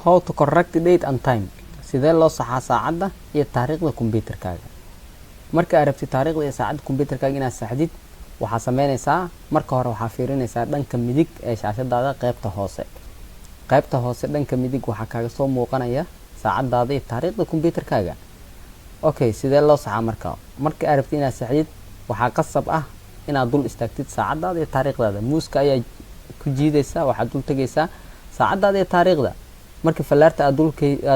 how to correct date and time sidee loo saxaa saacadda iyo taariikhda computerkaaga marka aad rabtid taariikhda iyo saacadda computerkaaga inaad saxdid waxaa sameynaysaa marka hore waxaa fiirinaysaa dhanka midig ee shaashadaada qaybta hoose dhanka midig waxaa kaaga soo muuqanaya saacadaada iyo taariikhda computerkaaga okay sidee loo saxaa marka aad rabtid inaad saxdid waxaa qasab ah inaad dul istaagtid saacadaada iyo taariikhdaada muuska ayaa ku jiidaysaa waxaad dul tagaysaa saacadaada iyo taariikhda marka falaarta aad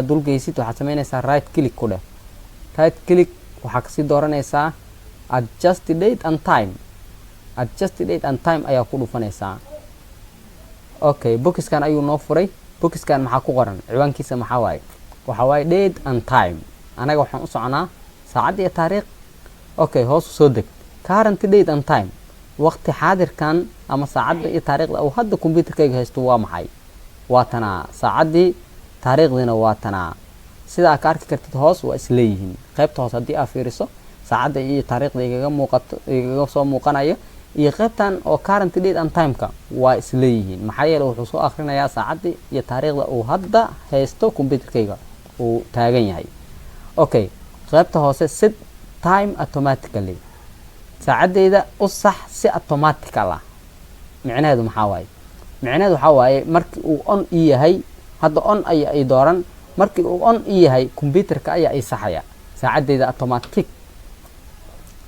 dul geysid waxaad sameynaysaa right click ku dheh right click waxaa kasii dooranaysaa adjust date and time ayaa ku dhufanaysaa okay boxkan ayuu noo furay boxkan maxaa ku qoran ciwaankiisa maxaa waaye date and time anaga waxaan u soconaa saacad iyo taariikh okay hoos soo deg current date and time waqti xaadirkan ama saacadda iyo taariikhda uu hadda computerkayga haysto waa maxay waa tanaa saacaddii taariikhdina waa tanaa sida aad ka arki kartid hoos waa isleeyihiin qaybta hoos haddii aad fiiriso saacadda iyo taariikhda igaga soo muuqanaya iyo qaybtan oo current date and time-ka waa isleeyihiin maxaa yeelay wuxuu soo akhrinayaa saacaddii iyo taariikhda uu hadda haysto computerkayga uu taagan yahay okay qaybta hoose set time automatically saacadeyda u sax si automatical ah micnaheedu waxaa waaye markii uu on yahay hadda on ayaa ay dooran markii uu on yahay computerka ayaa ay saxaya saacadeyda automatic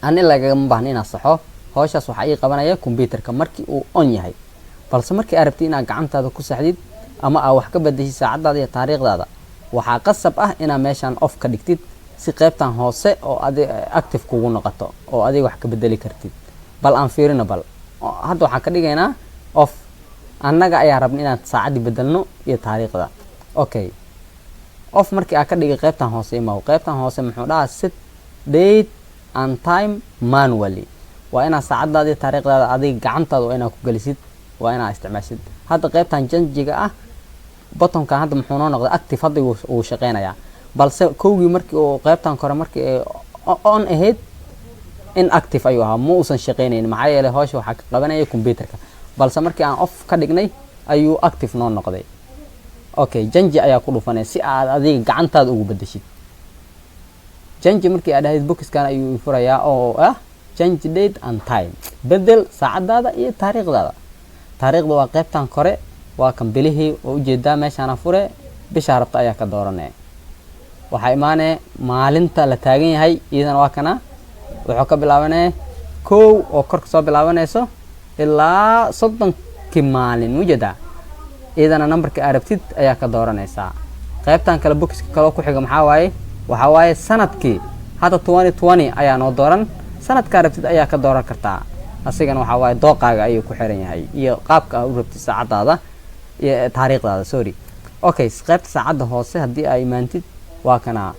ani lagama baahna inaan saxo hawshaas waxaa ii qabanaya computerka markii uu on yahay balse markii aad rabtid inaad gacantaada ku saxdid ama aad wax ka bedeshid saacadaada iyo taariikhdaada waxaa qasab ah inaad meeshaan off ka dhigtid si qaybtan hoose oo active kugu noqoto oo adiga wax ka bedeli kartid bal aan fiirino hadda waxaan ka dhigaynaa off annaga ayaa rabna inaan saacadii bedelno iyo taariikhda okay off markii aad ka dhigay qaybtan hoose qaybtan hoose muxuu dhahaa set date and time manually waa inaad saacadaada iyo taariikhdaada adiga gacantaada waa inaad ku gelisid waa inaad isticmaashid hadda qaybtan janjiga ah buttonkan hadda muxuu noo noqday active hadda uu shaqeynayaa balse kowgii markii uu qaybtan kore markii on ahayd inactive ayuu ahaa ma uusan shaqeynaynin maxaa yeelay hawsha waxaa ka qabanaya computerka balse markii aan off ka dhignay ayuu active noo noqday okay janji ayaa ku dhufanay si aad adiga gacantaada ugu bedeshid janji markii aad dhahayd boxkan ayuu furayaa oo ah change date and time bedel saacadaada iyo taariikhda waa qaybtan kore waa kan bilihii oo ujeedaa meeshaana fure bisha rabta ayaa ka dooranaya waxaa imaanee maalinta la taagan yahay iyadana waa kana wuxuu ka bilaabanaya kow oo kor kasoo bilaabanayso ilaa 30 maalin ujeedaa iyadana numberka aad rabtid ayaa ka dooranaysaa qaybtan kale boxka kale ku xiga waxaa waaye sanadkii hadda 2020 ayaa noo dooran sanadka rabtid ayaa ka dooran kartaa asigana waxaa waaye dooqaaga ayuu ku xiran yahay iyo qaabka aad u rabtid saacadaada iyo taariikhdaada okay qaybta saacadda hoose haddii ay imaantid waa kana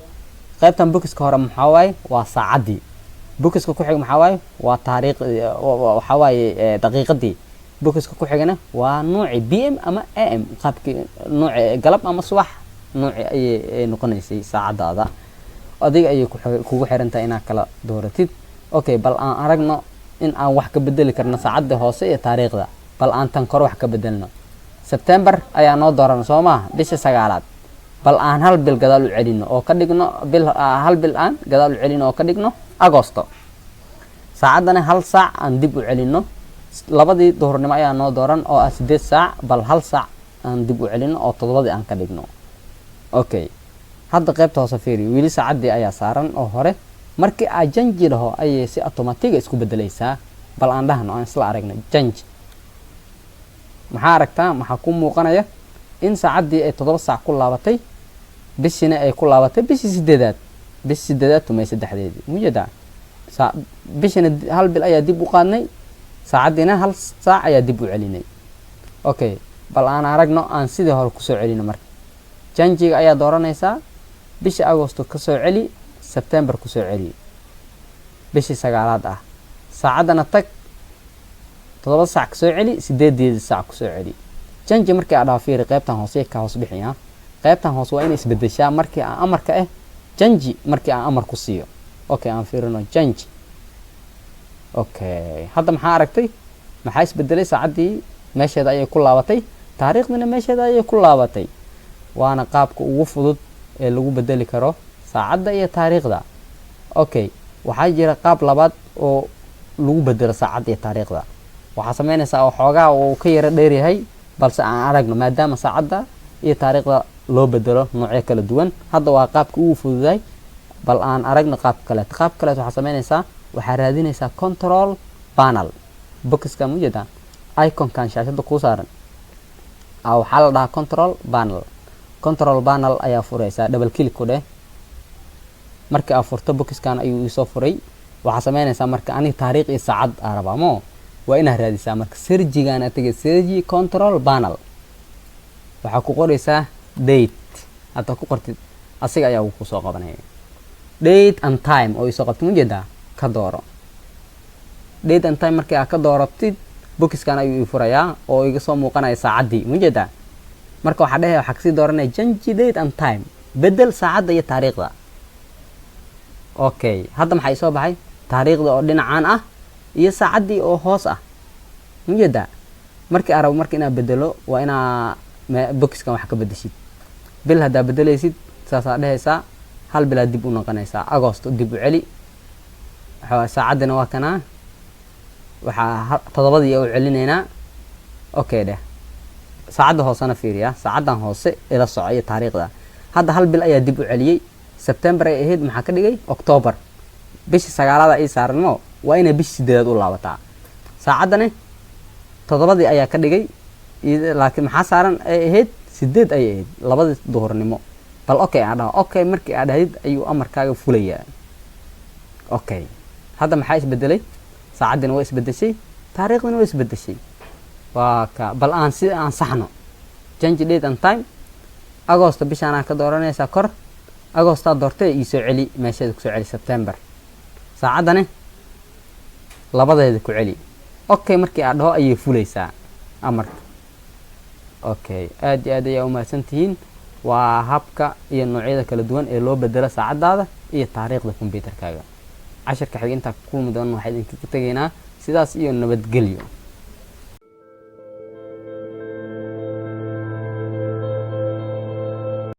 qaybtan boxka hore waa saacadii boxka ku xiga waa taariikh daqiiqadii boxka ku xigana waa nooci PM ama AM qaabkii nooci galab ama subax nooci ay noqonaysay saacadaada adiga ayay kugu xirantahay inaad kala dooratid okay bal aan aragno in aan wax ka bedeli karno saacadda hoose iyo taariikhda bal aan tan kor wax ka bedelno September ayaa noo dooran Soomaa bisha 9aad bal aan hal bil gadaal u celino oo ka dhigno hal bil aan gadaal u celino oo ka dhigno Agosto saacadana hal saac aan dib u celino labadii duhurnimo ayaa noo dooran oo 8 saac bal hal saac aan dib u celino oo 7 aan ka dhigno okay hadda qaybta hoose fiiri wili saacadii ayaa saaran oo hore markii aad janji dhaho ayay si automatic isku bedelaysaa bal aan dhahno aan isla aragno janji maxaa ku muuqanaya in saacadii ay 7 saac ku laabatay bishina ay ku laabatay bishii 8aad tumay saddexdeedii mujada bishina hal bil ayaa dib u qaadnay saacadina hal saac ayaa dib u celinay okay bal aan aragno aan sidii hore ku soo celino marka janjiga ayaa dooranaysaa bisha Agosto ka soo celi September ku soo celi bishii 9aad ah saacadana tag 7 saac soo celi 8 saac ku soo celi janji markii aad dhaafiir qaybtan hoose ka hoos bixiyaa qaybtan hoose waa in isbedeshaa markii aan amarka janji markii aan amar ku siiyo okay aan fiirino janji okay hadda maxaa aragtay maxaa isbedelay saacadii meesheeda ayay ku laabatay taariikhdina meesheeda ayay ku laabatay waana qaabka ugu fudud ee lagu bedeli karo saacadda iyo taariikhda. Okay, waxaa jira qaab labaad oo lagu bedelo saacadda iyo taariikhda. waxaa sameynaysaa oo xoogaa uu ka yara dheer yahay balse aan aragno maadaama saacadda iyo taariikhda loo bedelo noocyo kala duwan. hadda waa qaabka ugu fududay bal aan aragno qaab kale. waxaa sameynaysaa waxaa raadinaysaa control panel. boxka mujeedaan iconkan shaashada ku saaran waxaa la dhahaa control panel ayaa furaysaa. double click ku dheh. markii aad furto boxkan ayuu isoo furay. waxaa sameynaysaa marka aniga taariikh iyo saacad aan rabaa waa inaad raadisaa marka searchigan aad tagay search control panel. waxaa ku qoraysaa date. hadda ku qortid asiga ayaa ku soo qabanaya date and time oo isoo qabtay mujeedaa ka dooro date and time. markii aad ka dooratid boxkan ayuu furayaa oo iga soo muuqanaya saacaddii mujeedaa. marka waxaa dhahay waxaa kasii dooranaya change date and time, bedel saacadda iyo taariikhda. okay, hadda maxaa isoo baxay taariikhda oo dhinacaan ah iyo saacaddii oo hoos ah mujeedaa. markii arabo marka inaad bedelo waa inaa boxkan wax ka bedeshid. bil haddaa bedelaysid saasaa dhehaysaa hal bilaa dib u noqonaysaa. agosto dib u celi. saacaddina waa kanaa waxaa 7 u celinaynaa. okay dheh. saacadda hoosena fiiriya. saacaddan hoose ila soco iyo taariikhda. hadda hal bil ayaa dib u celiyey. September ay ahayd maxaa ka dhigay October. bishii 9aad ay saaranmo waa inay bishii 8aad u laabataa. saacaddana 7 ayaa ka dhigay laakiin maxaa saaran ay ahayd 8 ay ahayd labadii duhurnimo. bal okay aan dhaho. okay, markii aad dhahayd ayuu amarkaaga fulayaa. okay, hadda maxaa isbedelay? saacaddina waa isbedeshay, taariikhdina waa isbedeshay. waa ka bal aan si aan saxno change date and time. agosto bishaan ka dooranaysaa kor. agosto doortay ii soo celi meesheeda ku soo celi September. saacaddana labadeeda ku celi. okay, markii aad dhaho ayay fulaysaa amarka. okay, aad iyo aad ayaa u mahadsantihiin. waa habka iyo noocyada kala duwan ee loo bedelo saacadaada iyo taariikhda kombiyuutarkaaga. casharka xiga inta ku kulmi doona waxaan idinkaga tegaynaa sidaas iyo nabadgelyo.